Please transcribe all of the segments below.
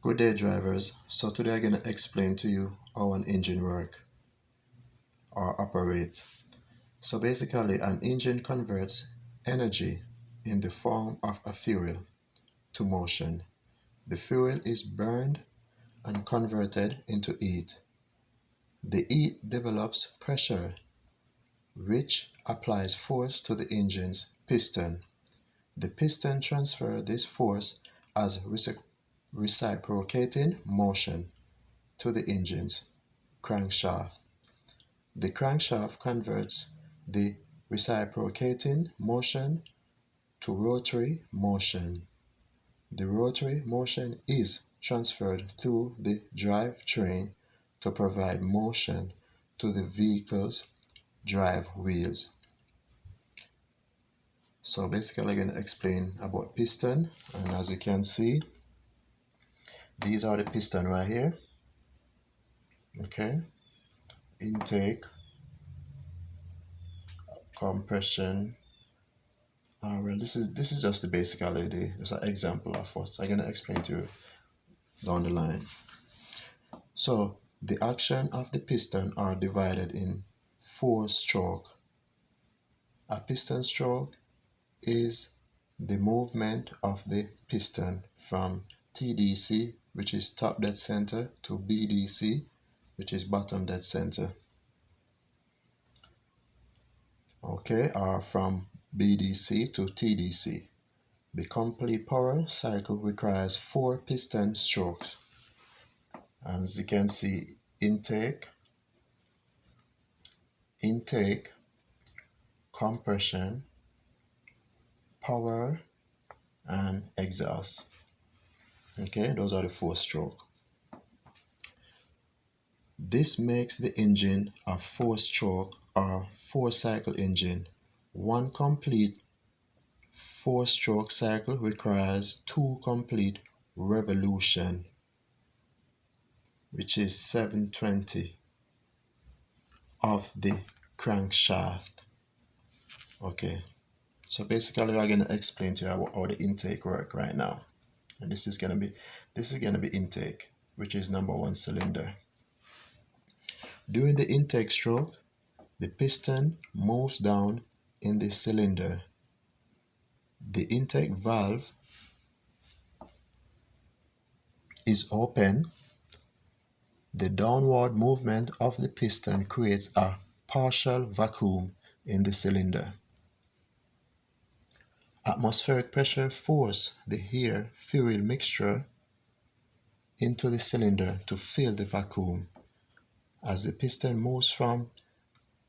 Good day, drivers. So today I'm going to explain to you how an engine works or operates. So basically, an engine converts energy in the form of a fuel to motion. The fuel is burned and converted into heat. The heat develops pressure, which applies force to the engine's piston. The piston transfers this force as reciprocating motion to the engine's crankshaft. The crankshaft converts the reciprocating motion to rotary motion. The rotary motion is transferred through the drivetrain to provide motion to the vehicle's drive wheels. So basically I'm going to explain about piston, and as you can see, these are the piston right here. Okay, intake, compression. Well, this is just the basicality, just an example of what I'm gonna explain to you down the line. So the action of the piston are divided in 4 stroke. A piston stroke is the movement of the piston from TDC, which is top dead center, to BDC, which is bottom dead center. Okay, or from BDC to TDC. The complete power cycle requires 4 piston strokes. And as you can see, intake, compression, power, and exhaust. Okay, those are the 4 stroke. This makes the engine a 4 stroke or 4 cycle engine. One complete 4 stroke cycle requires 2 complete revolution, which is 720 of the crankshaft. Okay, so basically I'm going to explain to you how the intake work right now. And this is going to be intake, which is number 1 cylinder. During the intake stroke, the piston moves down in the cylinder. The intake valve is open. The downward movement of the piston creates a partial vacuum in the cylinder. Atmospheric pressure forces the air-fuel mixture into the cylinder to fill the vacuum. As the piston moves from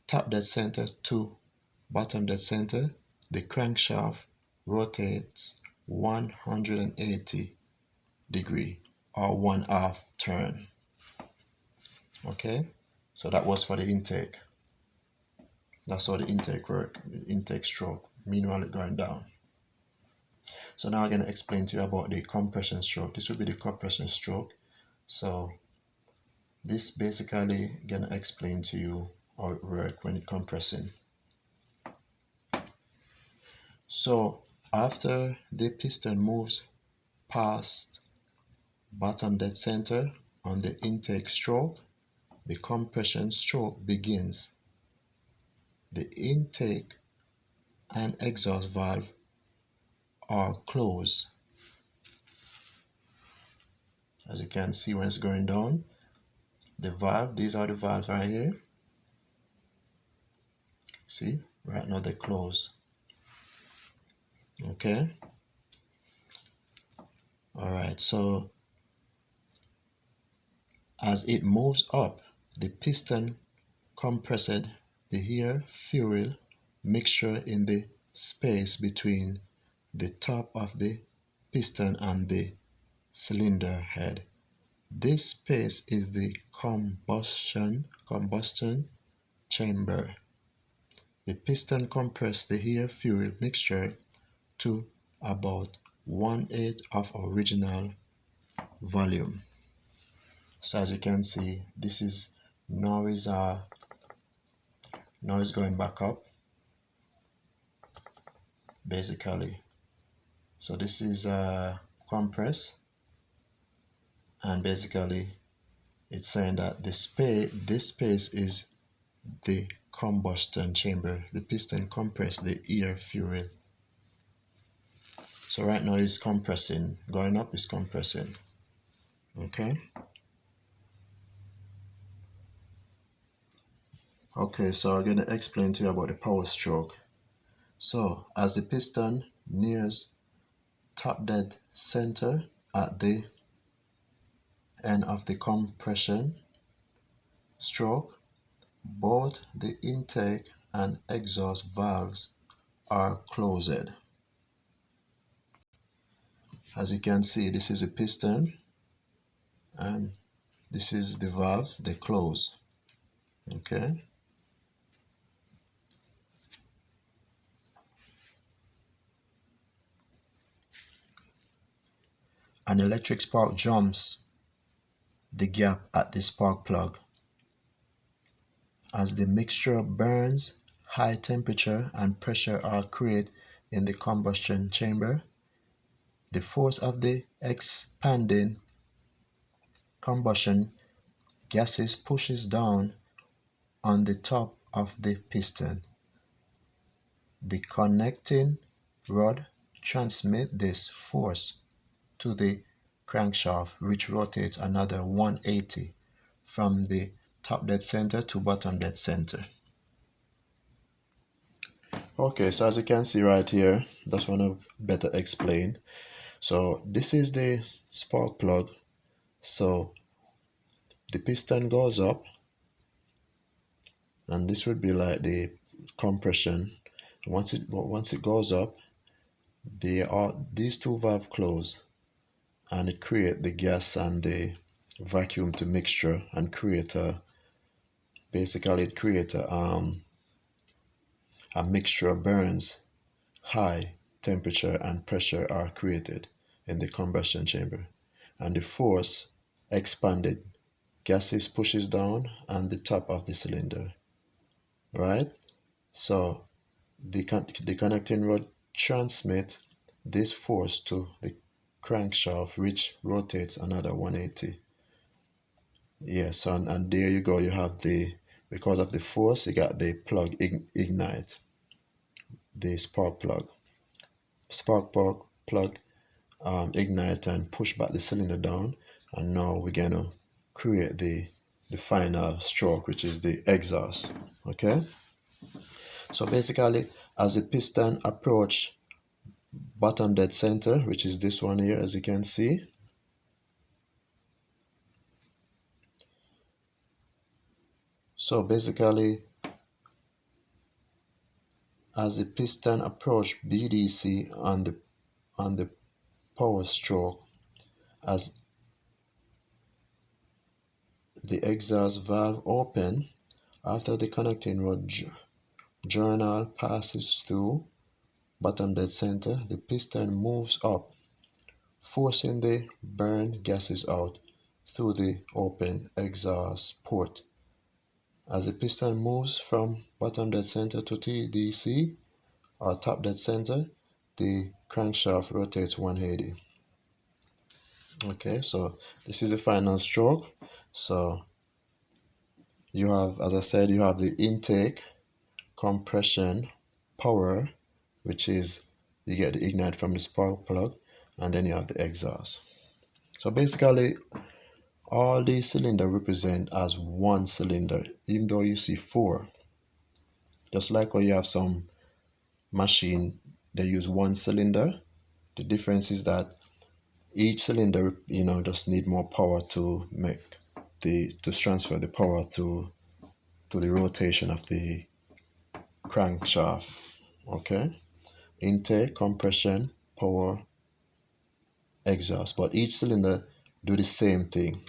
top dead center to bottom dead center, the crankshaft rotates 180 degree or 1/2 turn. Okay, so that was for the intake. That's how the intake work, the intake stroke, meanwhile it going down. So now I'm going to explain to you about the compression stroke. This will be the compression stroke. So this basically going to explain to you how it works when it's compressing. So after the piston moves past bottom dead center on the intake stroke, the compression stroke begins. The intake and exhaust valve are closed. As you can see when it's going down, the valve, these are the valves right here. See, right now they're closed. Okay. All right, so as it moves up, the piston compressed the air-fuel mixture in the space between the top of the piston and the cylinder head. This space is the combustion chamber. The piston compressed the air-fuel mixture to about 1/8 of original volume. So as you can see, this is now is going back up basically. So this is compress, and basically it's saying that this space is the combustion chamber. The piston compress the air fuel. So right now it's compressing, going up is compressing. Okay. Okay, so I'm going to explain to you about the power stroke. So as the piston nears top dead center at the end of the compression stroke, both the intake and exhaust valves are closed. As you can see, this is a piston and this is the valve, they close. Okay. An electric spark jumps the gap at the spark plug. As the mixture burns, high temperature and pressure are created in the combustion chamber. The force of the expanding combustion gases pushes down on the top of the piston. The connecting rod transmits this force to the crankshaft, which rotates another 180 from the top dead center to bottom dead center. Okay, so as you can see right here, that's want to better explain. So this is the spark plug. So the piston goes up, and this would be like the compression. Once it goes up, these two valves close, and it create the gas and the vacuum to mixture and create a mixture burns. High temperature and pressure are created in the combustion chamber, and the force expanded gases pushes down on the top of the cylinder, right? So the connecting rod transmit this force to the crankshaft, which rotates another 180. Yes, and there you go, you have because of the force, you got the plug ignite, the spark plug. Plug ignite and push back the cylinder down, and now we're gonna create the final stroke, which is the exhaust. Okay, so basically as the piston approach bottom dead center, which is this one here, as you can see, so basically as the piston approach BDC on the power stroke, as the exhaust valve open after the connecting rod journal passes through bottom dead center, the piston moves up, forcing the burned gases out through the open exhaust port. As the piston moves from bottom dead center to TDC or top dead center, the crankshaft rotates 180. Okay, so this is the final stroke. So you have, as I said, you have the intake, compression, power, which is you get the ignite from the spark plug, and then you have the exhaust. So basically all these cylinders represent as one cylinder, even though you see four. Just like when you have some machine, they use one cylinder. The difference is that each cylinder, just need more power to make to transfer the power to the rotation of the crankshaft. Okay, intake, compression, power, exhaust, but each cylinder do the same thing.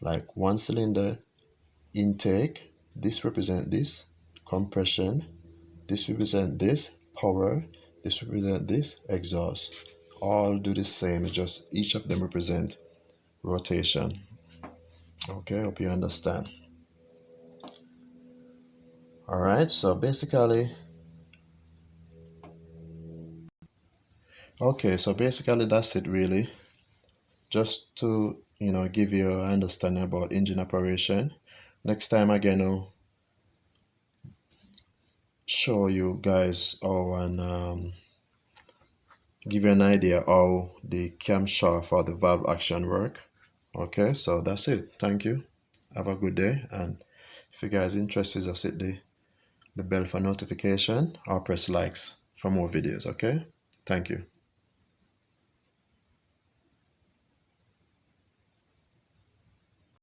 Like one cylinder intake, this represent this compression, this represent this power, this represent this exhaust. All do the same, it's just each of them represent rotation. Okay, hope you understand. All right, so basically that's it really. Just to give you an understanding about engine operation. Next time I'm gonna show you guys how and give you an idea how the camshaft or the valve action work. Okay, so that's it. Thank you. Have a good day, and if you guys interested, just hit the bell for notification or press likes for more videos. Okay, thank you.